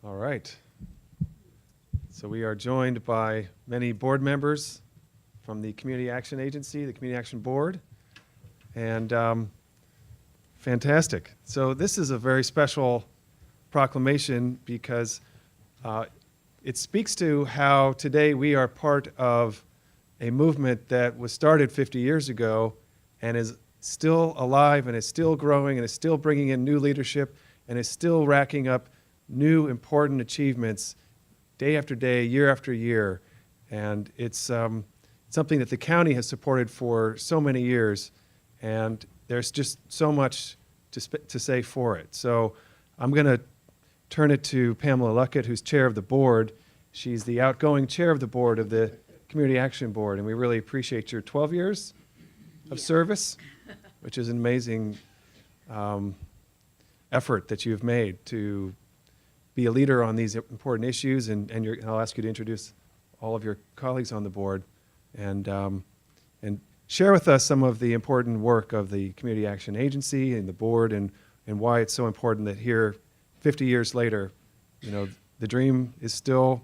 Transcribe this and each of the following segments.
All right. So we are joined by many board members from the Community Action Agency, the Community Action Board, and fantastic. So this is a very special proclamation because it speaks to how today we are part of a movement that was started 50 years ago and is still alive and is still growing and is still bringing in new leadership and is still racking up new important achievements day after day, year after year. And it's something that the county has supported for so many years, and there's just so much to say for it. So I'm going to turn it to Pamela Luckett, who's chair of the board. She's the outgoing chair of the board of the Community Action Board, and we really appreciate your 12 years of service, which is an amazing effort that you've made to be a leader on these important issues, and I'll ask you to introduce all of your colleagues on the board and share with us some of the important work of the Community Action Agency and the board and why it's so important that here, 50 years later, you know, the dream is still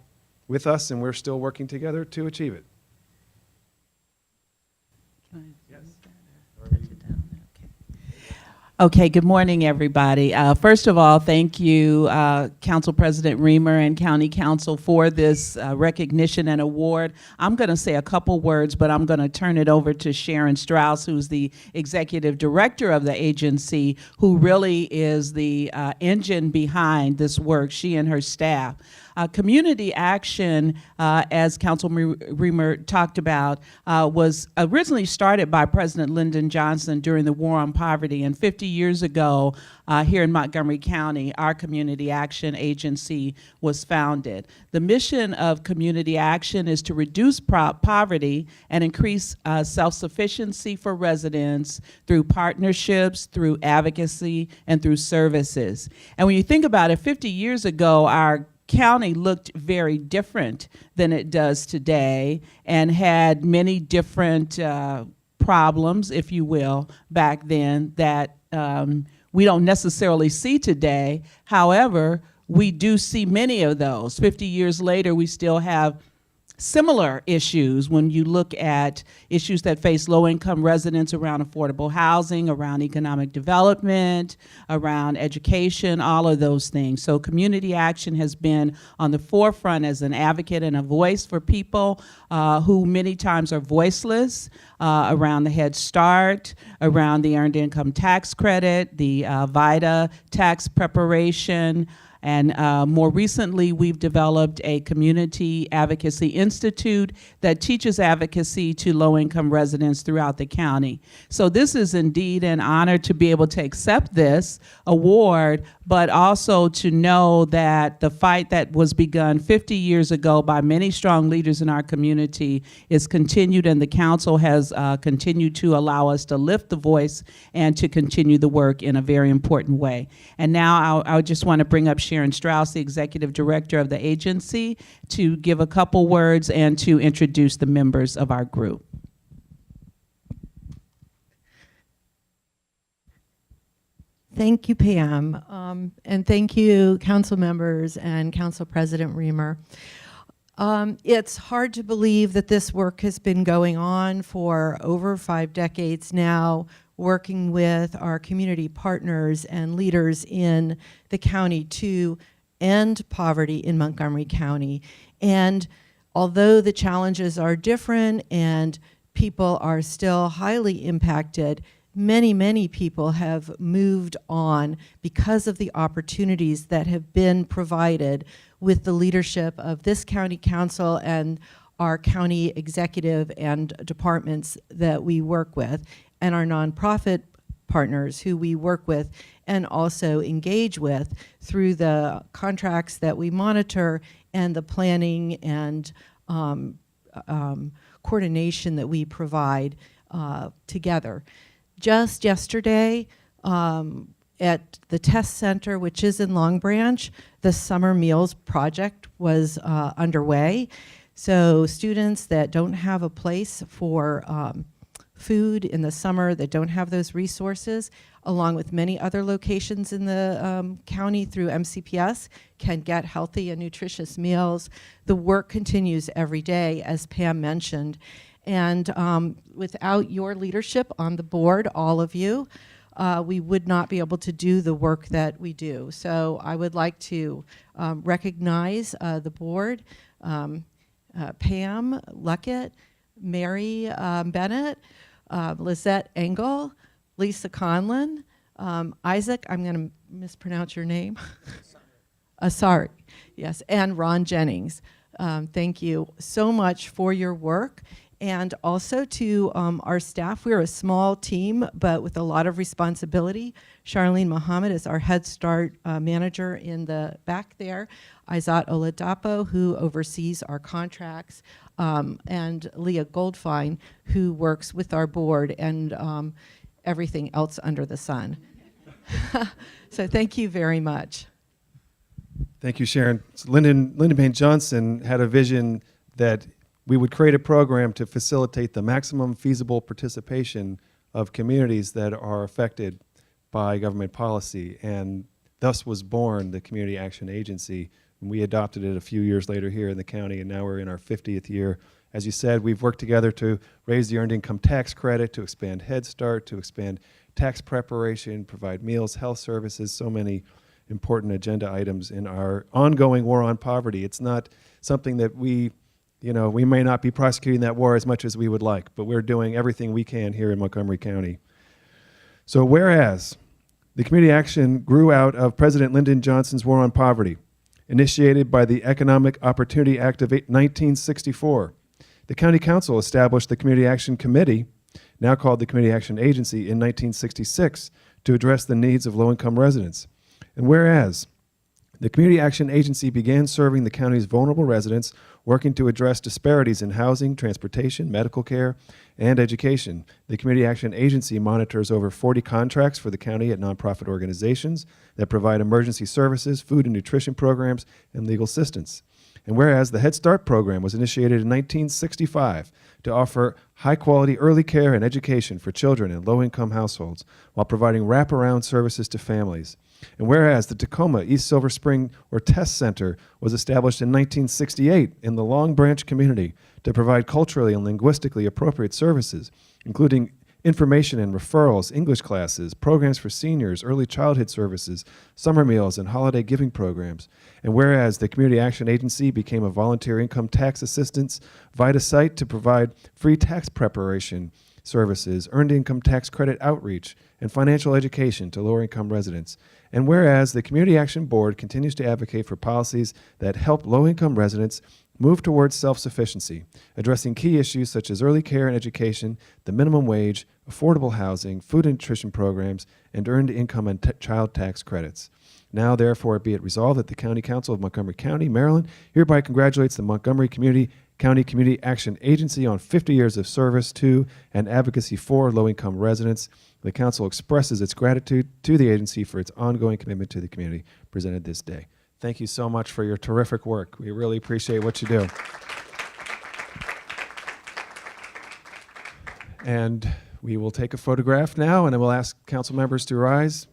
with us and we're still working together to achieve it. Okay, good morning, everybody. First of all, thank you, Council President Riemer and County Council for this recognition and award. I'm going to say a couple words, but I'm going to turn it over to Sharon Strauss, who's the Executive Director of the agency, who really is the engine behind this work, she and her staff. Community action, as Councilman Riemer talked about, was originally started by President Lyndon Johnson during the War on Poverty, and 50 years ago, here in Montgomery County, our Community Action Agency was founded. The mission of Community Action is to reduce poverty and increase self-sufficiency for residents through partnerships, through advocacy, and through services. And when you think about it, 50 years ago, our county looked very different than it does today and had many different problems, if you will, back then that we don't necessarily see today. However, we do see many of those. 50 years later, we still have similar issues when you look at issues that face low-income residents around affordable housing, around economic development, around education, all of those things. So community action has been on the forefront as an advocate and a voice for people who many times are voiceless, around the Head Start, around the Earned Income Tax Credit, the VITA tax preparation, and more recently, we've developed a community advocacy institute that teaches advocacy to low-income residents throughout the county. So this is indeed an honor to be able to accept this award, but also to know that the fight that was begun 50 years ago by many strong leaders in our community is continued, and the council has continued to allow us to lift the voice and to continue the work in a very important way. And now I just want to bring up Sharon Strauss, the Executive Director of the agency, to give a couple words and to introduce the members of our group. Thank you, Pam, and thank you, council members and Council President Riemer. It's hard to believe that this work has been going on for over 5 decades now, working with our community partners and leaders in the county to end poverty in Montgomery County. And although the challenges are different and people are still highly impacted, many, many people have moved on because of the opportunities that have been provided with the leadership of this county council and our county executive and departments that we work with, and our nonprofit partners who we work with and also engage with through the contracts that we monitor and the planning and coordination that we provide together. Just yesterday, at the test center, which is in Long Branch, the Summer Meals Project was underway. So students that don't have a place for food in the summer that don't have those resources, along with many other locations in the county through MCPS, can get healthy and nutritious meals. The work continues every day, as Pam mentioned. And without your leadership on the board, all of you, we would not be able to do the work that we do. So I would like to recognize the board, Pam Luckett, Mary Bennett, Lizette Engel, Lisa Conlon, Isaac, I'm going to mispronounce your name. Sorry, yes, and Ron Jennings. Thank you so much for your work. And also to our staff. We're a small team, but with a lot of responsibility. Charlene Muhammad is our Head Start manager in the back there. Izat Oladapo, who oversees our contracts, and Leah Goldfein, who works with our board and everything else under the sun. So thank you very much. Thank you, Sharon. So Lyndon Payne Johnson had a vision that we would create a program to facilitate the maximum feasible participation of communities that are affected by government policy, and thus was born the Community Action Agency. And we adopted it a few years later here in the county, and now we're in our 50th year. As you said, we've worked together to raise the Earned Income Tax Credit, to expand Head Start, to expand tax preparation, provide meals, health services, so many important agenda items in our ongoing war on poverty. It's not something that we may not be prosecuting that war as much as we would like, but we're doing everything we can here in Montgomery County. So whereas the community action grew out of President Lyndon Johnson's War on Poverty, initiated by the Economic Opportunity Act of 1964, the County Council established the Community Action Committee, now called the Community Action Agency, in 1966 to address the needs of low-income residents. And whereas the Community Action Agency began serving the county's vulnerable residents, working to address disparities in housing, transportation, medical care, and education. The Community Action Agency monitors over 40 contracts for the county at nonprofit organizations that provide emergency services, food and nutrition programs, and legal assistance. And whereas the Head Start program was initiated in 1965 to offer high-quality early care and education for children in low-income households while providing wraparound services to families. And whereas the Tacoma East Silver Spring or Test Center was established in 1968 in the Long Branch community to provide culturally and linguistically appropriate services, including information and referrals, English classes, programs for seniors, early childhood services, summer meals, and holiday giving programs. And whereas the Community Action Agency became a volunteer income tax assistance VITA site to provide free tax preparation services, earned income tax credit outreach, and financial education to lower-income residents. And whereas the Community Action Board continues to advocate for policies that help low-income residents move towards self-sufficiency, addressing key issues such as early care and education, the minimum wage, affordable housing, food and nutrition programs, and earned income and child tax credits. Now, therefore, be it resolved that the County Council of Montgomery County, Maryland, hereby congratulates the Montgomery County Community Action Agency on 50 years of service to and advocacy for low-income residents. The Council expresses its gratitude to the agency for its ongoing commitment to the community presented this day. Thank you so much for your terrific work. We really appreciate what you do. And we will take a photograph now, and I will ask council members to rise.